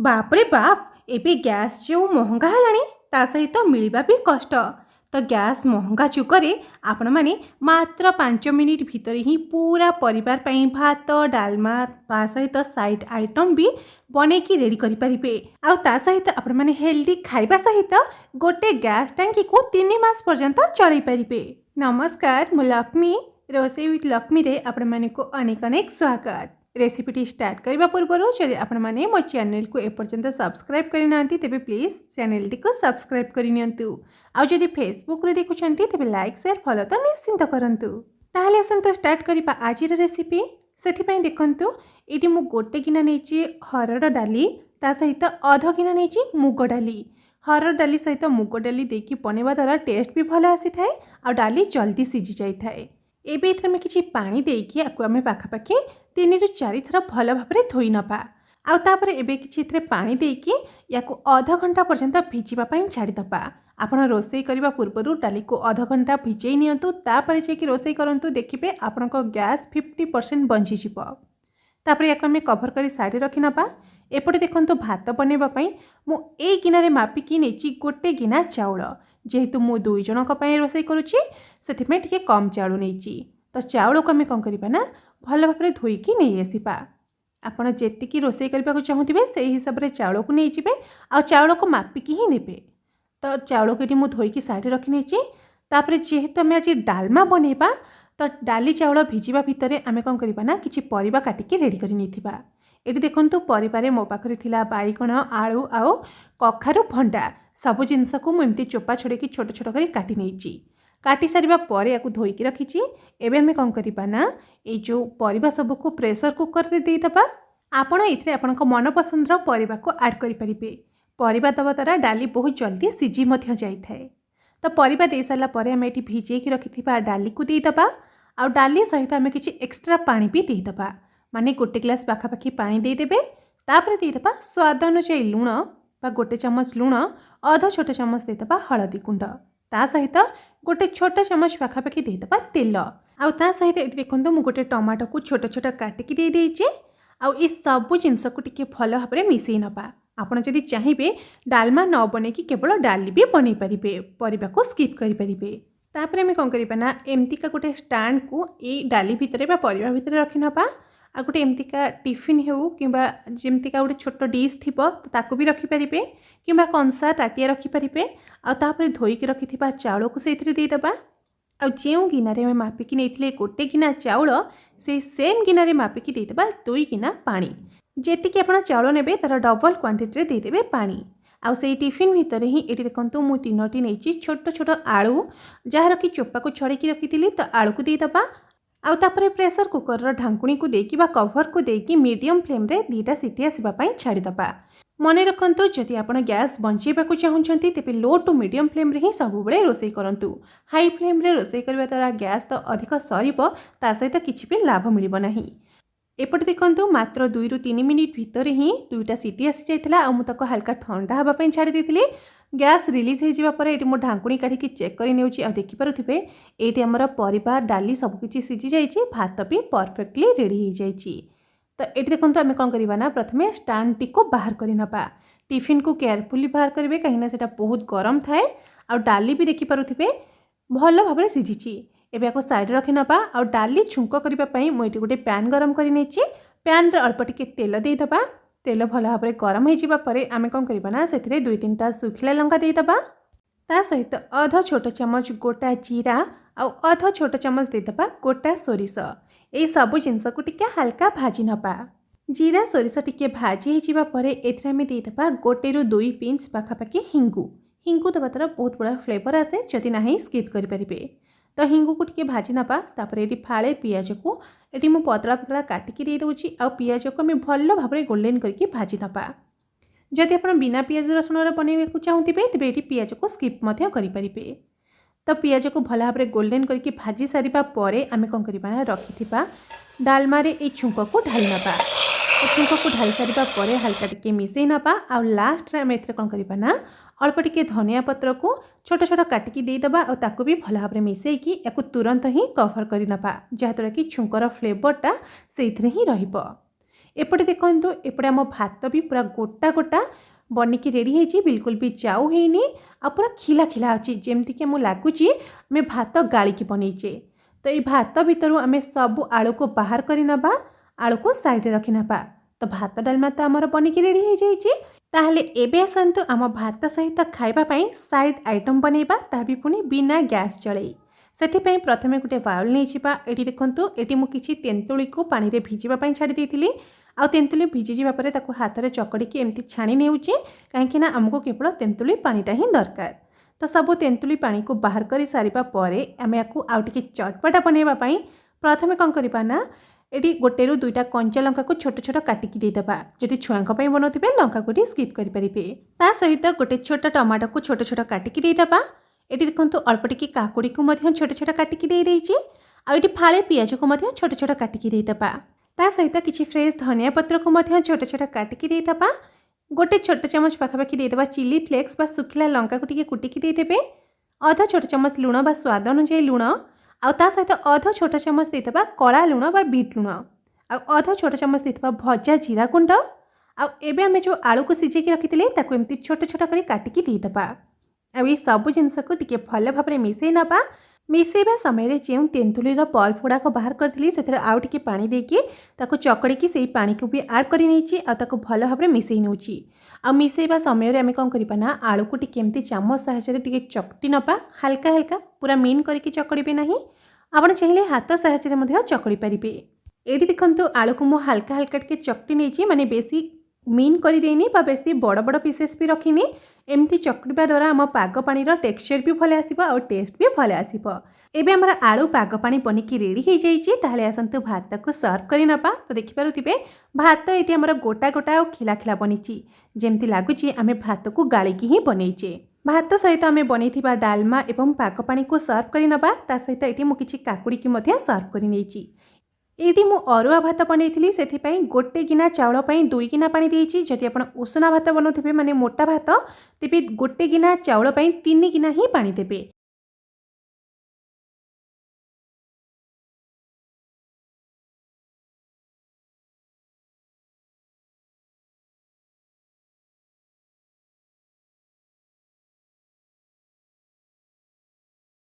बापरे बाप एबे गैस जो महंगा हेलाणी ता सहित मिलवा भी कष्ट। तो गैस महंगा चुकरे आपण माने मात्र 5 मिनिट भितर ही पूरा परिवार ପାଇଁ भात डालमा ता सहित साइड आइटम भी बनेकी रेडी करि परिबे। आ ता सहित आपण माने हेल्दी खाइबा सहित गोटे गैस टंकी को 3 मास पर्यंत चलाई परिबे। नमस्कार, मु लक्ष्मी रोसे विथ लक्ष्मी रे आपण माने को अनेक अनेक स्वागत। रेसिपीटी स्टार्ट करने पूर्व जदि आपण मैंने मो चैनल को एपर्यंत सब्सक्राइब करना तेज प्लीज चैनल टी को सब्सक्राइब करनी आउ जदि फेसबुक रे देखुं तेज लाइक शेयर फॉलो तो निश्चिंत करूँ। ताहले आसंतु स्टार्ट करबा आज रेसिपी। से देखंतु ये मु गोटे गिना नहीं हरड़ डाली ता सहित अध गिना नहीं मुग डाली। हरड़ डाली सहित मुग डाली देकी बनवा द्वारा टेस्ट भी भल आसी थाए आ डाली जल्दी सिझी जाई थाए। एबे इथरे में किछि पानी देकी आकु आमे पाखापाखि 3 ରୁ 4 थर भल भाव में धोई नपा। आउ तापर एबे किछि इथरे पानी देकी याकु आधा घंटा पर्यंत भिजिबा पई छाड़ी दपा। आपण रोसई करबा पूर्वरु डाली को आधा घंटा भिजई नियंतु तापर जेकी रोसई करंतु देखिबे आपनको गैस 50% बंची जिवो। तापर याकु आमे कवर करी साइड रखि नपा। एपटे देखंतु भात बनेबा पई मु ए गिनारे मापिकी नेची गोटे गिना चाउल। जेहेतु मु 2 जनक पई रोसई करूची सेथिमे टिके कम चाउल नेची। तो चाउल को आमे कोन करबा ना भल भाव में धोईकी नहीं आसपा। आपड़ जी रोसई करने को चाहूबे से हिसाब से चाउल को नहीं जाए आ चाउल को मापिकी ही नेबे। तो चाउल को ये मुझे धोईकी साइड रखी नहीं। जेहेतु आम आज डालमा बनइबा तो डाली चाउल भिजिबा भितर आम कौन करबा ना किछि परिबा काटिकी रेडी करि नैथिबा। एटी देखंतु परिबारे मो पाखरे थिला बाइगण आलू आउ कखारु भंडा सबु जिनस को मुझे चोपा छोड़ेकी छोट छोट करी काटी नैची। काटी सारिबा परे याकु धोईकी रखीची। एबे हमें कौन करबा ना ये जो परिबा सब को प्रेशर कुकर रे दे दबा। आपण इथरे आपनको मन पसंदर परिबा को ऐड करि परिबे। परिबा दबा द्वारा डाली बहुत जल्दी सिझी मध्य जाई थाए। तो परिबा दे साला परे हमें एटी भिजेकी रखिथिबा डाली को दे दबा। आ डाली सहित हमें किछि एक्स्ट्रा पानी भी दे दबा। माने गोटे ग्लास पाखापाखि पानी दे देबे। तापर दे दबा स्वाद अनुसार लूण बा गोटे चम्मच लूण आधा छोट चम्मच दे दबा हळदी गुंड ता सहित गोटे छोट चम्मच पाखापाखि दे दबा तेल। आउ ता सहित ये देखो मुझे गोटे टमाटो को छोट छोट काटिकी दे देइचे। आउ ई सबु जिनस को टिके भल भाव में मिसई नपा। आपण जदि चाहिए डालमा न बनेकी केवल डाली भी बनई पारिबे, परिबा को स्किप करि परिबे। तापर हमें कौन करबा ना एमतिका गोटे स्टैंड को ए डाली भितर बा परिबा भितर रखि नपा। आ गोटे एमतिका टिफिन हेउ किंबा जेमतिका गोटे छोट डिश थिबो तो ताकू भी रखि परिबे किंबा कंसा टाटिया रखि परिबे। आ तापर धोईकी रखिथिबा चाउल को सेथिरे दे दबा। आ जो गिनारे में मापिकी नहीं गोटे गिना चाउल से सेम गिनारे मापिकी दे दबा 2 गिना पानी। जेतिकी आपण चाउल नेबे तार डबल क्वांटिटी रे दे देबे पानी। आउ से टिफिन भितर ही एटी देखंतु मु 3टी नेची छोट छोट आलू जार की चोपा को छड़ेकी रखिथिली तो आलू को दे दबा। आउ तापरे प्रेशर कुकर रो ढांकुणी को देकी बा कवर को देकी मीडियम फ्लेम रे 2टा सीटी आसीबा पई छाड़ी दबा। मने रखंतु जदि आपण गैस बंचेबा को चाहउछंती तेबे लो टू मीडियम फ्लेम रे ही सब बेले रोसई करंतु। हाई फ्लेम रे रोसई करबा द्वारा गैस तो अधिक सरीबो ता सहित किछि भी लाभ मिलिबो नाही। एपटे देखंतु मात्र 2 ରୁ 3 मिनिट भितर ही 2टा सीटी आसी जाइथिला। आ मु तको हल्का ठंडा हबा पई छाड़ी देथिली। गैस रिलीज हो जावा पर एटी मो ढांकुणी काढिकी चेक करि नेउची। आ देखि पारुथिबे एटी हमर परिबा डाली सब किछि सिझी जाइछि, भात भी परफेक्टली रेडी हो जाइछि। तो ये देखो आम कौन करवा ना प्रथमे स्टैंड टी को बाहर कर नपा। टिफिन को केयरफुली बाहर करेंगे कहीं से बहुत गरम थाए। आ डाली भी देखिपे भल भाव में सिझी। एबे को साइड रखि नपा। आ डाली छुंक करने मुझे गोटे पैन गरम कर पैन रे अल्प टिके तेल दे दबा। तेल भल भाव में गरम हो जावा परे आम कौन करवा ना से 2-3टा सुखिला लंका दे दबा। ता सहित आधा छोट चम्मच गोटा जीरा आ आधा छोट चम्मच दे दबा गोटा सोरिष। ये सबु जिनस को टिके हल्का भाजी नपा। जीरा सोरिष टिके भाजी होइजिबा परे एथरे में दे दबा 1 ରୁ 2 पिंच पाखापाखि हिंगु। हिंगु दबा द्वारा बहुत बड़ा फ्लेवर आसे, जदि नाही स्किप करि परिबे। तो हिंगु को टिके भाजी नपा। तापर एटी फाळे पियाज को एटी मु पतला पतला काटिकी दे दोची। आ पियाज को मैं भल भाव में गोल्डन करके भाजी नपा। जदि आपण बिना पियाज रसुण रे बनेबा को चाहूतिबे तेबे एटी पियाज को स्किप मध्य करि परिबे। तो पियाज को भल भाव में गोल्डन करके भाजी सारिबा परे आमे कौन करबा ना रखिथिबा डालमा रे ए छुंक को ढाली नपा। छुंक को ढाली सारिबा परे हल्का टिके मिसई नपा। आ लास्ट रे आमे एथरे कौन करबा ना अल्प टिके धनिया पत्र को छोट छोट काटिकी दे दबा। और ताकू भी भल भाव में मिसईकी याकु तुरंत ही कवर करि नपा, जहाद्वारा कि छुंकर फ्लेवरटा सेइथरे ही रहिबो। एपटे देखंतु एपटे आम भात भी पूरा गोटा गोटा बनिकी रेडी होती बिल्कुल भी जाऊ हैनी आ पूरा खिला खिला अच्छी जमती कि लगुच आम भात गाड़िकी बनईचे। तो ये भात भितर आम सब आलू को बाहर कर नबा आलू को साइड रखी नबा। तो भात डालमा तो आमर बनिकी रेडी हो जाइए। ताहले एबे आसतु आम भात सहित खाइबापी साइड आइटम बनैबा ता भी पुणी बिना गैस जलई। से प्रथमे गोटे बाउल नहीं जावा। ये देखो ये मुझे तेंतुली को पानी रे भिजापी छाड़ी देती आ तेंतुली भिजी जावापर ताको हाथ में चकड़ी एमती छाणी नेउचे कहीं आमको केवल तेंतुली पानीटा ही दरकार। तो सब तेंतुली पानी को बाहर कर सारिबा परे आम या आउटे चटपटा बनवाई प्रथमे कौन करना ये गोटे रू दुईटा कंचा लंका को छोट छोट काटिकी देदेबा। जदि छुआंई बनाते लंका को स्किप करेंगे। ता सहित गोटे छोट टमाटो को छोट छोट काटिकी देदेबा। ये देखो अल्प टिके काकुड़ी को छोट छोट काटिकी देदेइछि आ ये फाळे पियाज को छोट छोट काटिकी देदेबा। ता सहित किछि फ्रेश धनिया पत्र को छोट छोट काटिकी देदेबा। गोटे छोट चमच पाखापाखि देदेबा चिली फ्लेक्स बा सुखिला लंका को टिके कुटिकी देदेबे। अधा छोट चमच लुण बा स्वाद अनुसार लुण आ ता सहित अधा छोट चमच देदेबा कला लुण बा बीट लुण आ अधा छोट चमच देदेबा भजा जीरा गुंड आ एबे आमे जो आलू को सिजेकी रखिथिले ताको एमती छोट छोट करी काटिकी देदेबा। आ ये सब जिनस को टिके भल भाव में मिसई नबा। मिसैबा समय जो तेंतुलीर पल्प गुड़ाक बाहर करी से आउ टे पानी देकी ताको चकड़ी से पानी को भी आड कर भल भाव में मिसई नौची। आ मिसैबा समय आम कौन करना आलू को टिके चामच साहाय्य टिके चकटी नबा हल्का हल्का पूरा मीन करके चकड़े ना आपड़ चाहिए हाथ साहाय्य चकड़ी पारे। ये देखो आलू को मुझे हल्का हल्का टिके चकटी नहीं माने बेसी मीन कर देनी बेसी बड़ बड़ पीसेस भी रखिनी। एमती चकटिबा द्वारा आम पाग पानी टेक्सचर भी भले आसीबो और टेस्ट भी भले आसीबो। एबे हमर आलू पाग पानी बनिकी रेडी हो जाइए। ताहले आसंतु भात को सर्व करि नबा। तो देखि पारुथिबे भात एटी हमर गोटा गोटा और खिला खिला बनिची जेमती लागुची आमे भात को गाळिकी ही बनैचे। भात सहित आमे बनैथिबा डालमा एवं पाग पानी को सर्व करि नबा। ता सहित एटी मु किछि काकुड़ी की मध्य सर्व करि नेछि। ये मु अरुआ भात बनई से गोटे गिना चाउल पर 2 गिना पानी देइछि। जदि आपण उषुना भात बनाउथिबे माने मोटा भात तेबे गोटे गिना चाउल पर 3 गिना ही पानी देबे।